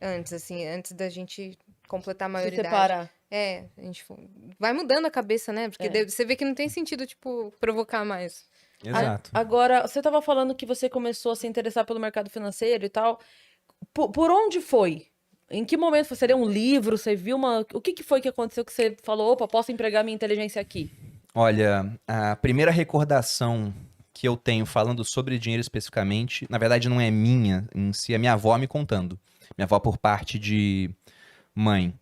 Antes, assim, antes da gente completar a Se maioridade. separar. A gente vai mudando a cabeça, né? Porque É. você vê que não tem sentido, tipo, provocar mais. Exato. Agora, você estava falando que você começou a se interessar pelo mercado financeiro e tal. Por onde foi? Em que momento você leu um livro? Você viu uma. O que foi que aconteceu que você falou, opa, posso empregar minha inteligência aqui? Olha, a primeira recordação que eu tenho falando sobre dinheiro especificamente, na verdade não é minha em si, é minha avó me contando. Minha avó por parte de mãe.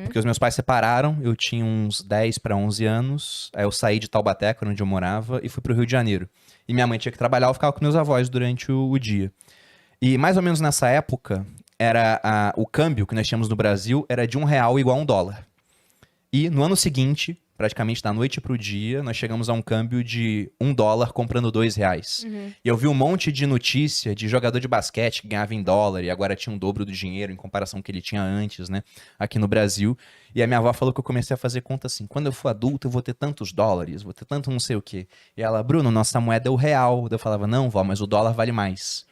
Porque os meus pais separaram, eu tinha uns 10 para 11 anos, aí eu saí de Taubaté, que era onde eu morava, e fui pro Rio de Janeiro. E minha mãe tinha que trabalhar, eu ficava com meus avós durante o dia. E mais ou menos nessa época, o câmbio que nós tínhamos no Brasil era de R$ 1 igual a $1. E no ano seguinte, praticamente da noite pro dia, nós chegamos a um câmbio de $1 comprando R$ 2. E eu vi um monte de notícia de jogador de basquete que ganhava em dólar e agora tinha um dobro do dinheiro em comparação com o que ele tinha antes, né? Aqui no Brasil. E a minha avó falou que eu comecei a fazer conta assim: quando eu for adulto, eu vou ter tantos dólares, vou ter tanto não sei o quê. E ela, Bruno, nossa moeda é o real. Eu falava, não, vó, mas o dólar vale mais.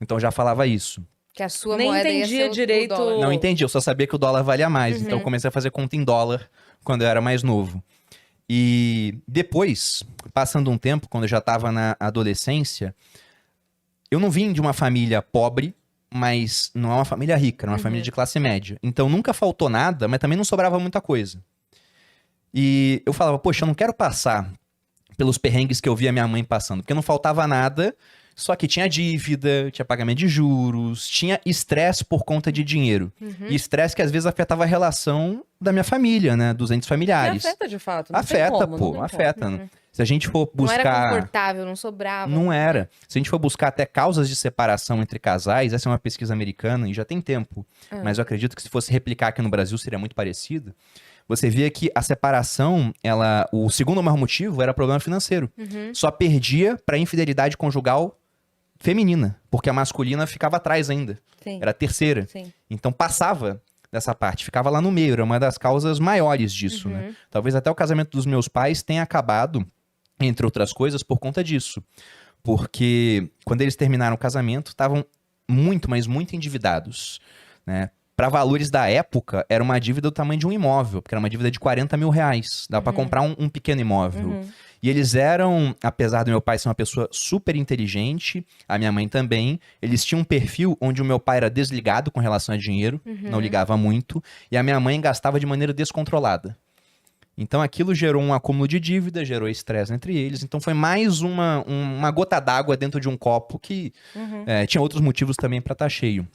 Então eu já falava isso. Que a sua Nem moeda ia entendia ser o direito. dólar. Não entendi, eu só sabia que o dólar valia mais. Então eu comecei a fazer conta em dólar quando eu era mais novo. E depois, passando um tempo, quando eu já estava na adolescência, eu não vim de uma família pobre, mas não é uma família rica, era uma família de classe média. Então nunca faltou nada, mas também não sobrava muita coisa. E eu falava, poxa, eu não quero passar pelos perrengues que eu via minha mãe passando, porque não faltava nada, só que tinha dívida, tinha pagamento de juros, tinha estresse por conta de dinheiro. E estresse que às vezes afetava a relação da minha família, né, dos entes Que familiares. afeta de fato. Não tem Afeta, como, pô, não tem afeta. Se a gente for Não era buscar... confortável, não sobrava. Não era. Se a gente for buscar até causas de separação entre casais, essa é uma pesquisa americana e já tem tempo, mas eu acredito que se fosse replicar aqui no Brasil seria muito parecido. Você via que a separação, o segundo maior motivo era problema financeiro. Só perdia para infidelidade conjugal feminina, porque a masculina ficava atrás ainda. Sim. Era a terceira. Sim. Então passava dessa parte, ficava lá no meio, era uma das causas maiores disso, né? Talvez até o casamento dos meus pais tenha acabado, entre outras coisas, por conta disso. Porque quando eles terminaram o casamento, estavam muito, mas muito endividados, né? Para valores da época, era uma dívida do tamanho de um imóvel, porque era uma dívida de R$ 40 mil. Dava para comprar um pequeno imóvel. E eles eram, apesar do meu pai ser uma pessoa super inteligente, a minha mãe também, eles tinham um perfil onde o meu pai era desligado com relação a dinheiro, não ligava muito, e a minha mãe gastava de maneira descontrolada. Então aquilo gerou um acúmulo de dívida, gerou estresse entre eles. Então foi mais uma gota d'água dentro de um copo que tinha outros motivos também para estar cheio.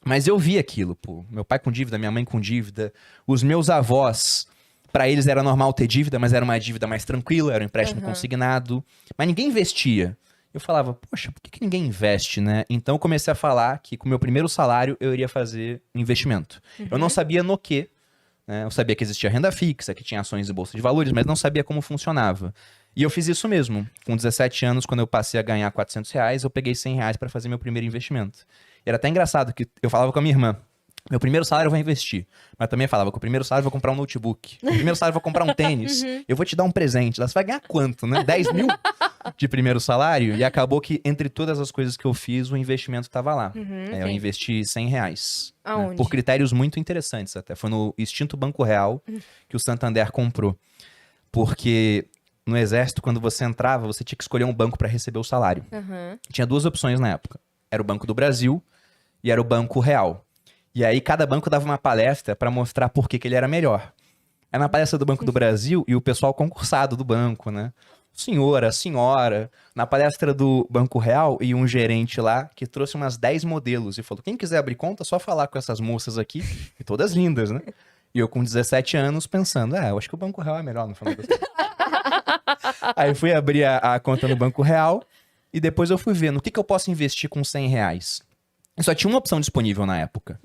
Mas eu vi aquilo, pô. Meu pai com dívida, minha mãe com dívida. Os meus avós, para eles era normal ter dívida, mas era uma dívida mais tranquila, era um empréstimo consignado. Mas ninguém investia. Eu falava, poxa, por que ninguém investe, né? Então eu comecei a falar que com o meu primeiro salário eu iria fazer investimento. Eu não sabia no quê, né? Eu sabia que existia renda fixa, que tinha ações e bolsa de valores, mas não sabia como funcionava. E eu fiz isso mesmo. Com 17 anos, quando eu passei a ganhar R$ 400, eu peguei R$ 100 para fazer meu primeiro investimento. E era até engraçado que eu falava com a minha irmã, meu primeiro salário eu vou investir. Mas também falava, com o primeiro salário eu vou comprar um notebook. Com o primeiro salário eu vou comprar um tênis. Eu vou te dar um presente. Você vai ganhar quanto, né? 10 mil de primeiro salário? E acabou que, entre todas as coisas que eu fiz, o investimento estava lá. Eu investi R$ 100. Aonde? Né? Por critérios muito interessantes até. Foi no extinto Banco Real que o Santander comprou. Porque no Exército, quando você entrava, você tinha que escolher um banco para receber o salário. Tinha duas opções na época. Era o Banco do Brasil e era o Banco Real. E aí cada banco dava uma palestra para mostrar por que ele era melhor. É na palestra do Banco do Brasil e o pessoal concursado do banco, né? Senhora, senhora. Na palestra do Banco Real e um gerente lá que trouxe umas 10 modelos e falou, quem quiser abrir conta, é só falar com essas moças aqui, e todas lindas, né? E eu com 17 anos pensando, eu acho que o Banco Real é melhor no final das contas. Aí fui abrir a conta no Banco Real e depois eu fui ver no que eu posso investir com R$ 100. E só tinha uma opção disponível na época.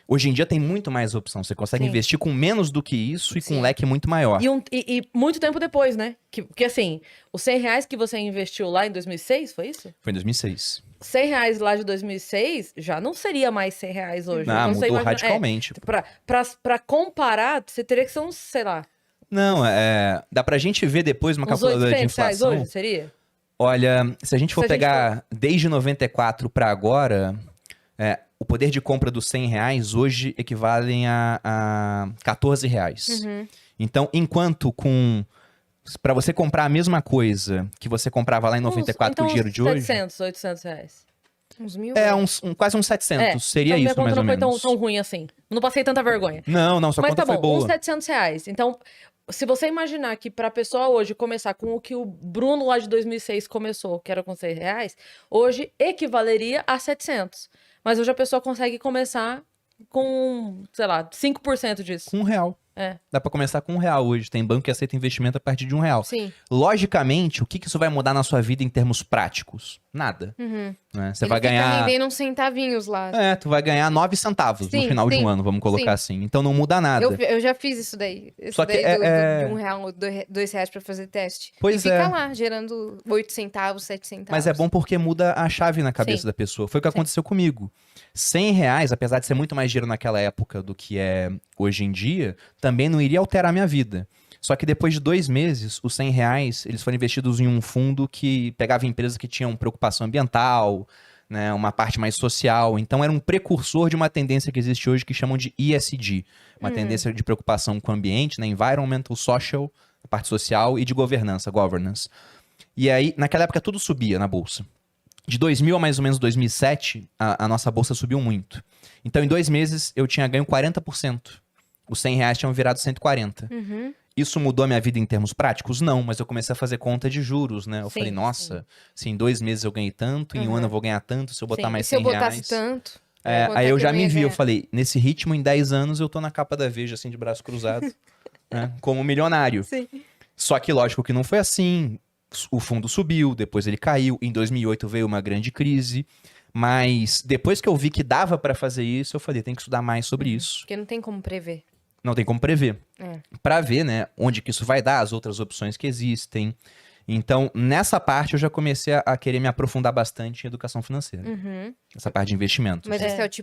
Hoje em dia tem muito mais opção. Você consegue investir com menos do que isso e com um leque muito maior. E muito tempo depois, né? Porque assim, os R$ 100 que você investiu lá em 2006, foi isso? Foi em 2006. R$ 100 lá de 2006 já não seria mais R$ 100 hoje. Não, Então, você mudou imagina- radicalmente. Pra comparar, você teria que ser uns, sei lá, Não, dá pra gente ver depois uma uns calculadora de R$ 800 inflação. hoje, seria? Olha, se a gente for Se a gente pegar desde 94 pra agora, o poder de compra dos R$100 hoje equivalem a R$14. Uhum. Então, enquanto para você comprar a mesma coisa que você comprava lá em 94 então, com o dinheiro de hoje... 700, 800 reais. Uns 1.000. É, quase uns 700. Seria então isso, minha mais conta ou não foi menos. tão ruim assim. Não passei tanta vergonha. Não, sua Mas conta tá bom, foi boa. uns 700 reais. Então, se você imaginar que pra pessoa hoje começar com o que o Bruno lá de 2006 começou, que era com R$6, hoje equivaleria a 700. Mas hoje a pessoa consegue começar com, sei lá, 5% disso. Com R$1. É. Dá pra começar com R$1 hoje. Tem banco que aceita investimento a partir de R$1. Sim. Logicamente, o que isso vai mudar na sua vida em termos práticos? Nada. Uhum. Né? Você Ele vai fica ganhar... rendendo uns centavinhos lá. Tu vai ganhar 9 centavos no Sim, final de sim, um ano, vamos colocar assim. Então não muda nada. Eu já fiz isso daí. Isso Só que daí é- de R$1, R$2 pra fazer teste. Pois e fica é. lá, gerando 8 centavos, 7 centavos. Mas é bom porque muda a chave na cabeça Sim. da pessoa. Foi o que aconteceu comigo. R$100, apesar de ser muito mais dinheiro naquela época do que é hoje em dia, também não iria alterar a minha vida. Só que depois de 2 meses, os R$100, eles foram investidos em um fundo que pegava empresas que tinham preocupação ambiental, né, uma parte mais social. Então era um precursor de uma tendência que existe hoje que chamam de ESG. Uma tendência de preocupação com o ambiente, né, environmental, social, a parte social e de governance. E aí, naquela época, tudo subia na bolsa. De 2000 a mais ou menos 2007, a nossa bolsa subiu muito. Então, em 2 meses, eu tinha ganho 40%. Os R$100 tinham virado 140. Uhum. Isso mudou a minha vida em termos práticos? Não, mas eu comecei a fazer conta de juros, né? Eu Sim, falei, nossa, se em 2 meses eu ganhei tanto, em um ano eu vou ganhar tanto, se eu botar Sim. mais Se eu R$100... botasse tanto... quanto aí é eu que já me ia vi, eu ganhar? falei, nesse ritmo, em 10 anos, eu tô na capa da Veja, assim, de braço cruzado, né? Como milionário. Sim. Só que, lógico que não foi assim. O fundo subiu, depois ele caiu. Em 2008 veio uma grande crise. Mas depois que eu vi que dava pra fazer isso, eu falei, tem que estudar mais sobre isso. Porque não tem como prever. Não tem como prever. É. Pra ver, né, onde que isso vai dar, as outras opções que existem. Então, nessa parte, eu já comecei a querer me aprofundar bastante em educação financeira. Uhum. Essa parte de investimentos. Mas esse é o tipo